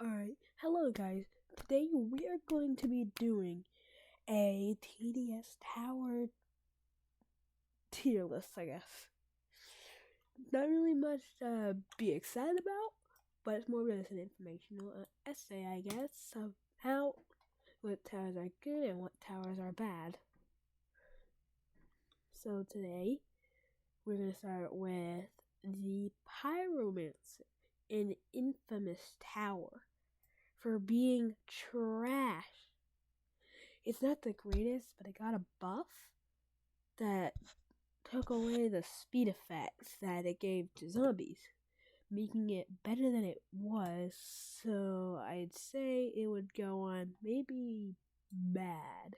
Alright, hello guys. Today we are going to be doing a TDS Tower tier list, I guess. Not really much to be excited about, but it's more just an informational essay, I guess, of what towers are good and what towers are bad. So today, we're going to start with the Pyromancer, an infamous tower for being trash. It's not the greatest, but it got a buff that took away the speed effects that it gave to zombies, making it better than it was. So I'd say it would go on maybe bad.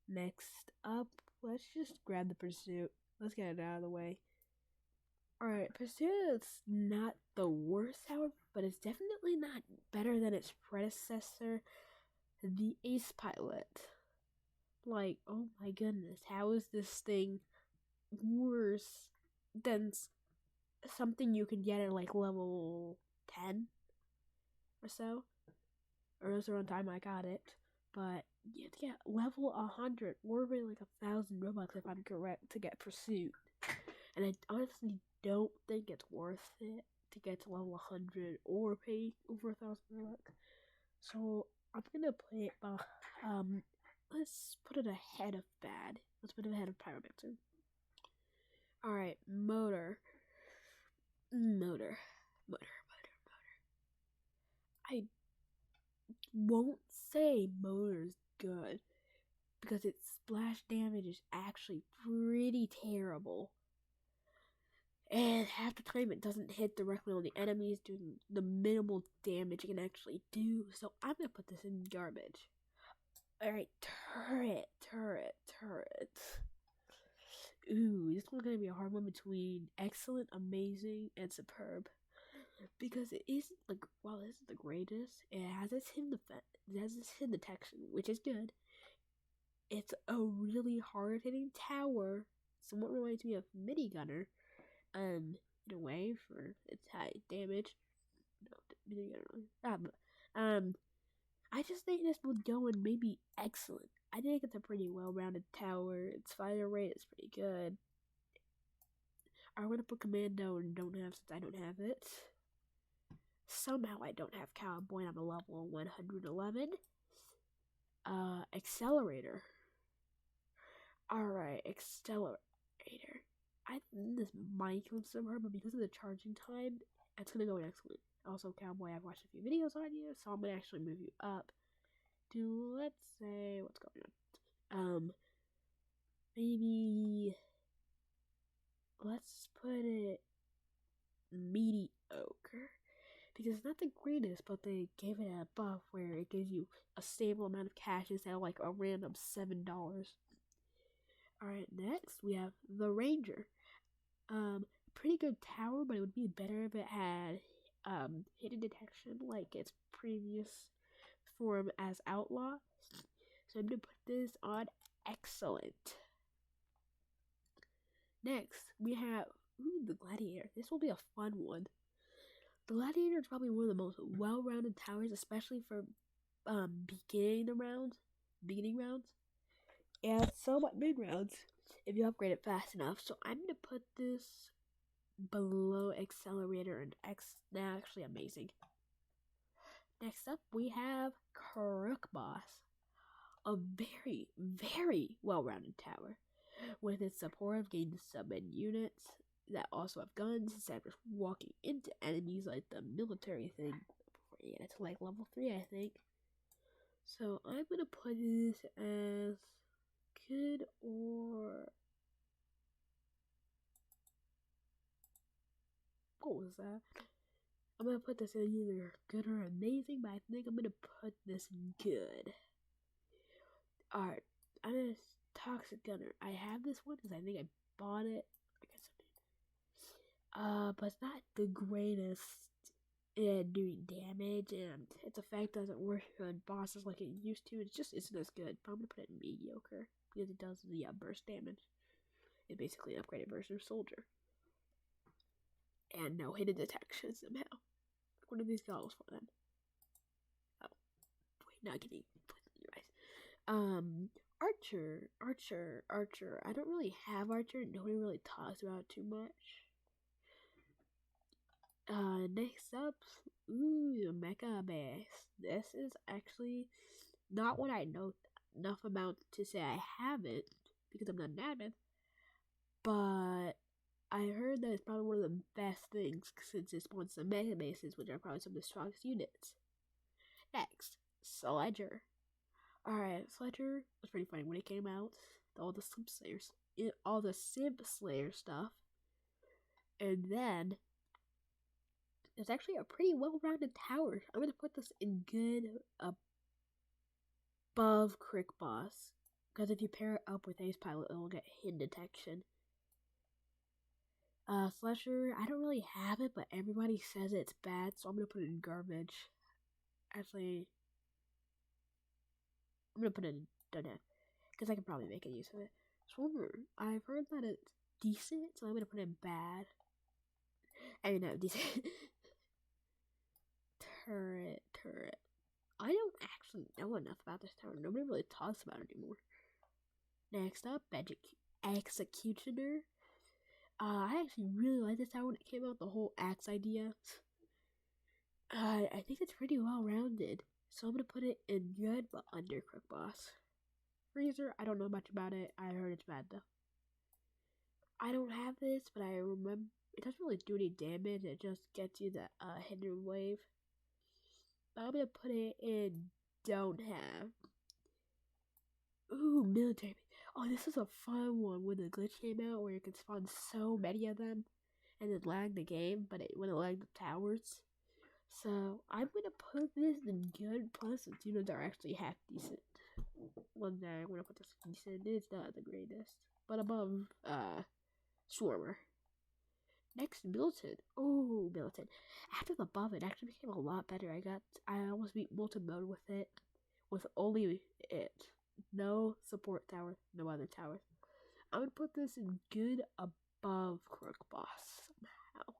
Next up, let's just grab the Pursuit. Let's get it out of the way. Alright, Pursuit is not the worst tower, but it's definitely not better than its predecessor, the Ace Pilot. Like, oh my goodness, how is this thing worse than something you can get at like level 10 or so? Or else around time I got it. But you have to get level 100 or maybe like 1,000 Robux if I'm correct to get Pursuit. And I honestly don't think it's worth it to get to level 100 or pay over 1,000 Robux. So I'm gonna play it by let's put it ahead of bad. Let's put it ahead of Pyromancer. Alright, motor. I won't say motor's good because its splash damage is actually pretty terrible. And half the time it doesn't hit directly on the enemies, doing the minimal damage it can actually do. So I'm gonna put this in garbage. Alright, turret. Ooh, this one's gonna be a hard one between excellent, amazing, and superb. Because it isn't like, while this is the greatest, it has its hidden defense, it has its hidden detection, which is good. It's a really hard hitting tower. Somewhat reminds me of Minigunner, in a way for its high damage. No, Minigunner. I just think this would go in maybe excellent. I think it's a pretty well-rounded tower. Its fire rate is pretty good. I want to put Commando and don't have since I don't have it. Somehow I don't have Cowboy and I'm a level 111. Accelerator. Alright, Accelerator. I think this might come somewhere, but because of the charging time, it's gonna go in excellent. Also, Cowboy, I've watched a few videos on you, so I'm gonna actually move you up to, let's say, what's going on? Maybe let's put it mediocre. Because it's not the greatest, but they gave it a buff where it gives you a stable amount of cash instead of like a random $7. Alright, next we have the Ranger. Pretty good tower, but it would be better if it had hidden detection like its previous form as Outlaw. So I'm gonna put this on excellent. Next, we have the Gladiator. This will be a fun one. The Gladiator is probably one of the most well-rounded towers, especially for beginning rounds, and somewhat mid rounds if you upgrade it fast enough. So I'm gonna put this below Accelerator and actually amazing. Next up, we have Crook Boss, a very, very well-rounded tower with its support of gaining sub-end units that also have guns instead of just walking into enemies like the military thing before you get it to like level 3, I think. So I'm gonna put this as good or what was that? I'm gonna put this in either good or amazing, but I think I'm gonna put this in good. Alright, I'm gonna Toxic Gunner. I have this one because I think I bought it. I guess but it's not the greatest in doing damage, and its effect doesn't work on bosses like it used to. It just isn't as good. But I'm gonna put it in mediocre because it does the burst damage. It's basically an upgraded version of Soldier, and no hidden detection somehow. What are these goggles for then? Oh, wait, not getting put in your eyes. Archer. I don't really have Archer. Nobody really talks about it too much. Next up, Mecha Bass. This is actually not what I know enough about to say I have it because I'm not an admin, but I heard that it's probably one of the best things since it spawns some Mega Bases, which are probably some of the strongest units. Next, Sledger. Alright, Sledger was pretty funny when it came out. All the Simp Slayer stuff. And then it's actually a pretty well-rounded tower. I'm gonna put this in good above Crick Boss, because if you pair it up with Ace Pilot, it'll get hidden detection. Sledger, I don't really have it, but everybody says it's bad, so I'm gonna put it in garbage. Actually, I'm gonna put it in don't have, because I can probably make a use of it. Swimmer, I've heard that it's decent, so I'm gonna put it in bad. I mean, no, decent. Turret. I don't actually know enough about this tower. Nobody really talks about it anymore. Next up, Executioner. I actually really liked this tower when it came out, the whole axe idea. I think it's pretty well rounded, so I'm gonna put it in good but under Crick Boss. Freezer, I don't know much about it. I heard it's bad though. I don't have this, but I remember it doesn't really do any damage. It just gets you the hidden wave. But I'm gonna put it in don't have. Ooh, military. Oh, this is a fun one when the glitch came out where you could spawn so many of them and then lag the game, but it wouldn't lag the towers. So I'm gonna put this in good, plus its units are actually half decent. One day I'm gonna put this decent. It's not the greatest, but above Swarmer. Next, Milton. Oh, Milton. After the buff, it actually became a lot better. I almost beat Molten Mode with it, with only it. No support tower, no other towers. I would put this in good above Crook Boss somehow.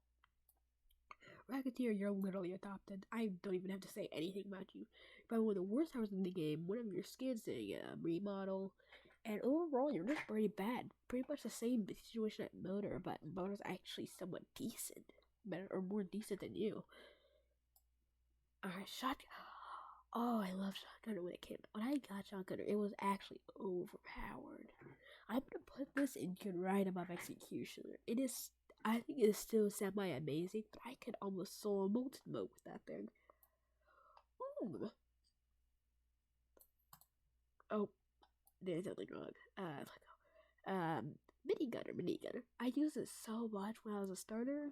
Racketeer, you're literally adopted. I don't even have to say anything about you. Probably one of the worst towers in the game. One of your skins didn't get a remodel. And overall, you're just pretty bad. Pretty much the same situation at Motor, but Motor's actually somewhat decent. Better or more decent than you. Alright, Shotgun. Oh, I love Shotgunner when it came out. When I got Shotgunner, it was actually overpowered. I'm gonna put this in good right above Executioner. I think it is still semi-amazing, but I could almost solo Molten Mode with that thing. Ooh. Oh, there's something wrong. Minigunner. I used it so much when I was a starter,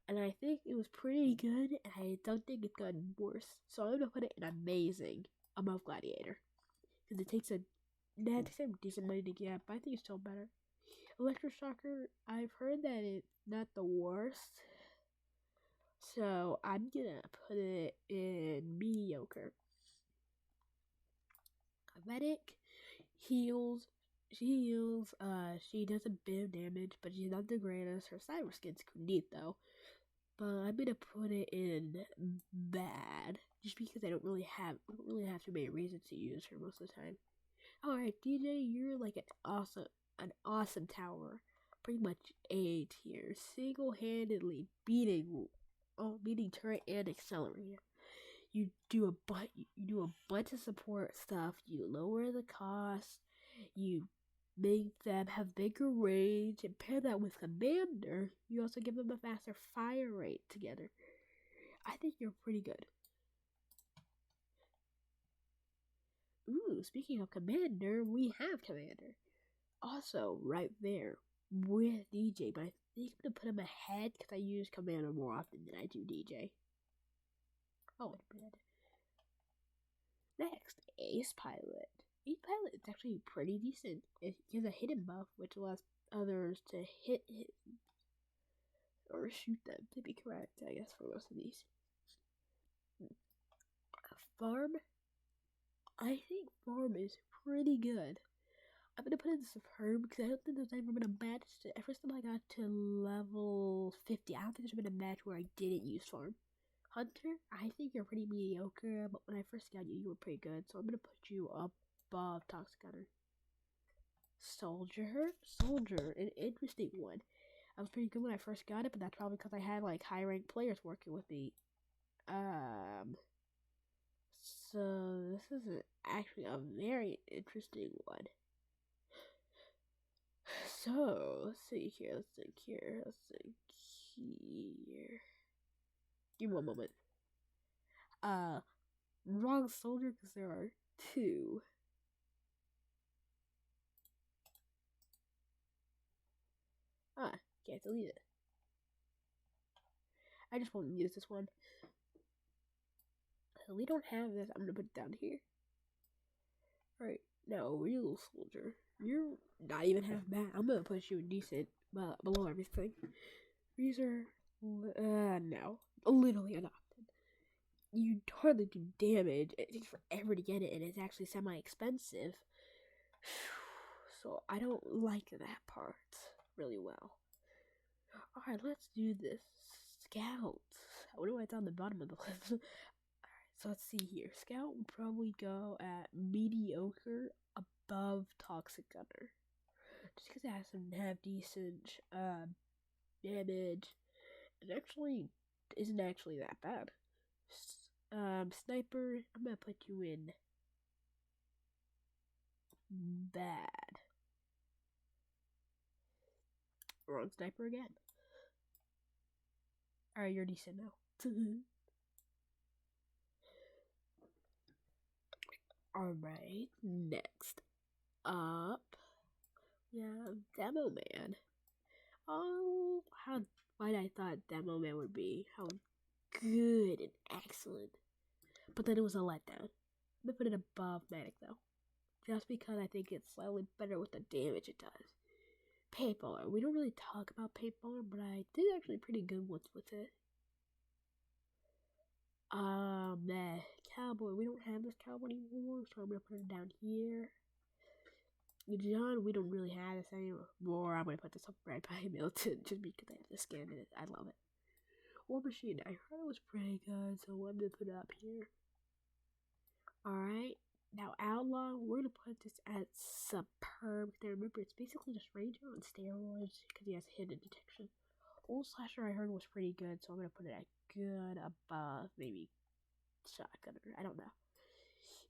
and I think it was pretty good, and I don't think it's gotten worse. So I'm gonna put it in amazing above Gladiator, because it takes a decent money to get, but I think it's still better. Electroshocker, I've heard that it's not the worst, so I'm gonna put it in mediocre. Medic heals. She heals. She does a bit of damage, but she's not the greatest. Her cyber skin's neat though, but I'm gonna put it in bad, just because I don't really have too many reasons to use her most of the time. Alright, DJ, you're like an awesome tower. Pretty much A tier. Single-handedly beating turret and accelerator. You do a bunch of support stuff. You lower the cost. You make them have bigger range, and pair that with Commander. You also give them a faster fire rate together. I think you're pretty good. Ooh, speaking of Commander, we have Commander. Also, right there with DJ, but I think I'm gonna put him ahead because I use Commander more often than I do DJ. Oh, next, Ace Pilot. Ace Pilot is actually pretty decent. It gives a hidden buff, which allows others to hit or shoot them, to be correct, I guess, for most of these. Farm. I think Farm is pretty good. I'm gonna put in Superb because I don't think there's ever been a match. Ever since I got to level 50, I don't think there's been a match where I didn't use Farm. Hunter, I think you're pretty mediocre, but when I first got you, you were pretty good, so I'm gonna put you above Toxic Gunner. Soldier, an interesting one. I was pretty good when I first got it, but that's probably because I had like high ranked players working with me. So this is actually a very interesting one. So let's think here. Give me one moment. Wrong soldier because there are two. Can't delete it. I just won't use this one. We don't have this. I'm gonna put it down here. Alright, now real soldier. You're not even half bad. I'm gonna put you in decent, but below everything. These are no, literally adopted. You hardly do damage. It takes forever to get it, and it's actually semi-expensive. So I don't like that part really well. Alright, let's do this. Scouts. I wonder why it's on the bottom of the list. Alright, so let's see here. Scout would probably go at mediocre above Toxic Gunner. Just because it has some half decent damage. It actually isn't actually that bad. Sniper, I'm gonna put you in bad. Wrong sniper again. Alright, you're decent now. Alright, next up, we have Demo Man. Oh, how wide I thought Demo Man would be. How good and excellent. But then it was a letdown. I'm gonna put it above Manic though. Just because I think it's slightly better with the damage it does. Paintballer. We don't really talk about Paintballer, but I did actually pretty good ones with it. Cowboy. We don't have this cowboy anymore, so I'm gonna put it down here. John, we don't really have this anymore. I'm gonna put this up right by Milton just because I have the skin in it. I love it. War Machine. I heard it was pretty good, so I'm gonna put it up here. Alright. Now, Outlaw, we're gonna put this at superb. Remember, it's basically just Ranger on steroids because he has hidden detection. Old Slasher, I heard was pretty good, so I'm gonna put it at good above, maybe Shotgunner. I don't know.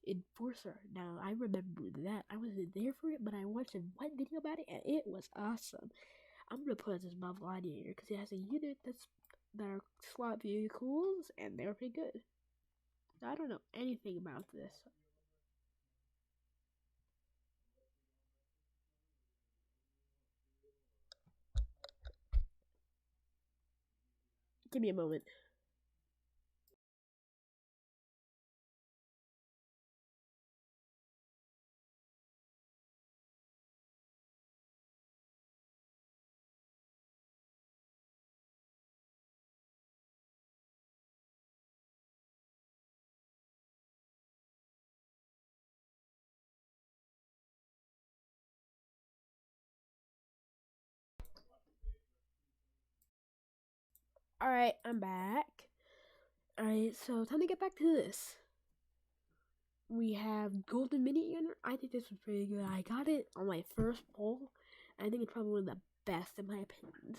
Enforcer. Now, I remember that. I wasn't there for it, but I watched one video about it, and it was awesome. I'm gonna put this above Gladiator because it has a unit that are slot vehicles, and they're pretty good. I don't know anything about this. Give me a moment. Alright, I'm back. Alright, so time to get back to this. We have Golden Mini Gunner. I think this was pretty good. I got it on my first pull. I think it's probably one of the best in my opinions.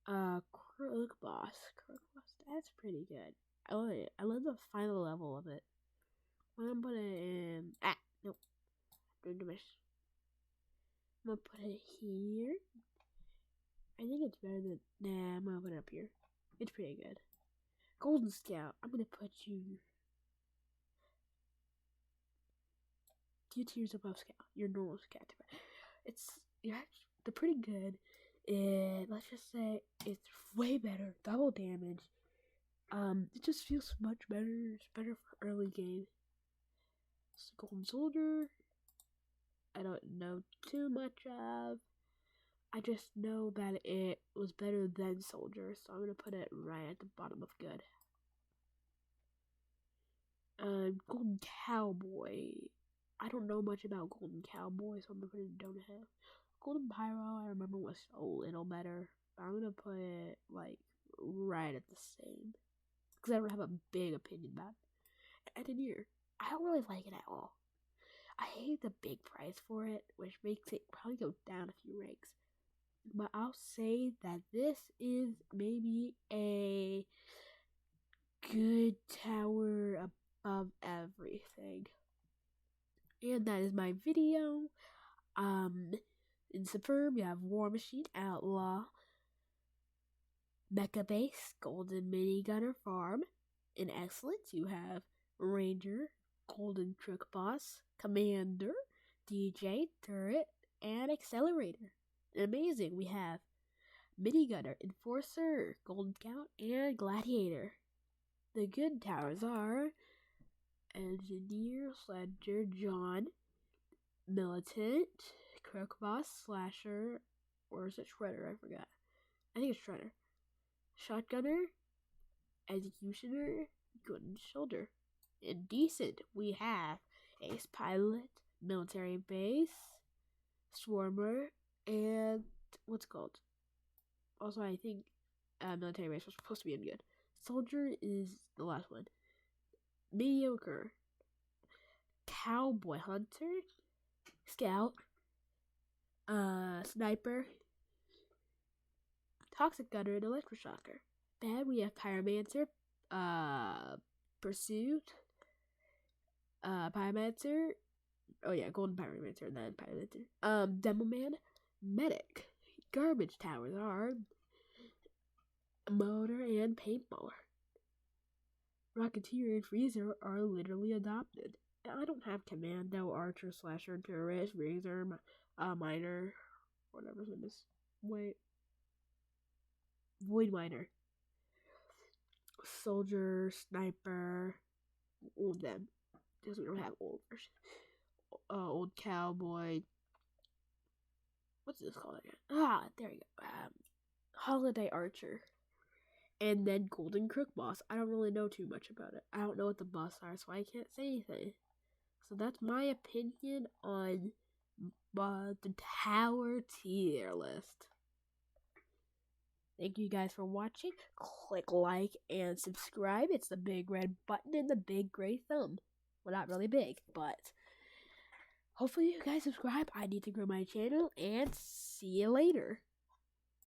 Crook Boss. That's pretty good. I love it. I love the final level of it. I'm gonna put it in. Nope. I'm gonna put it here. I think it's better than. Nah, I'm gonna put it up here. It's pretty good. Golden Scout. I'm gonna put you 2 tiers above Scout. Your normal Scout. They're pretty good. And let's just say it's way better. Double damage. It just feels much better. It's better for early game. It's Golden Soldier. I don't know too much of. I just know that it was better than Soldier, so I'm gonna put it right at the bottom of good. Golden Cowboy. I don't know much about Golden Cowboy, so I'm gonna put it don't have. Golden Pyro, I remember was a little better. I'm gonna put it like right it the same. Because I don't have a big opinion about it. Engineer, I don't really like it at all. I hate the big price for it, which makes it probably go down a few ranks. But I'll say that this is maybe a good tower above everything. And that is my video. In Superb, you have War Machine, Outlaw, Mecha Base, Golden Minigunner Farm. In Excellence, you have Ranger, Golden Crook Boss, Commander, DJ, Turret, and Accelerator. In Amazing, we have Minigunner, Enforcer, Golden Count, and Gladiator. The good towers are Engineer, Sledger, John, Militant, Crook Boss, Slasher, or is it Shredder? I forgot. I think it's Shredder. Shotgunner, Executioner, Good Shoulder. In Decent, we have Ace Pilot, Military Base, Swarmer, and what's it called? Also, I think Military Base was supposed to be in good. Soldier is the last one. Mediocre. Cowboy Hunter, Scout, Sniper, Toxic Gunner, and Electroshocker. Bad, we have Pyromancer, Pursuit, Pyromancer, oh yeah, Golden Pyromancer, and then Pyromancer. Demoman, Medic. Garbage towers are Motor and Paintballer. Rocketeer and Freezer are literally adopted. I don't have Commando, Archer, Slasher, Tourist, Razor, Miner, whatever his name is. Void Miner, Soldier, Sniper, all of them. Because we don't have old version. Old Cowboy. What's this called again? There you go. Holiday Archer. And then Golden Crook Boss. I don't really know too much about it. I don't know what the boss are, so I can't say anything. So that's my opinion on the tower tier list. Thank you guys for watching. Click like and subscribe. It's the big red button and the big gray thumb. Well, not really big, but hopefully you guys subscribe. I need to grow my channel, and see you later.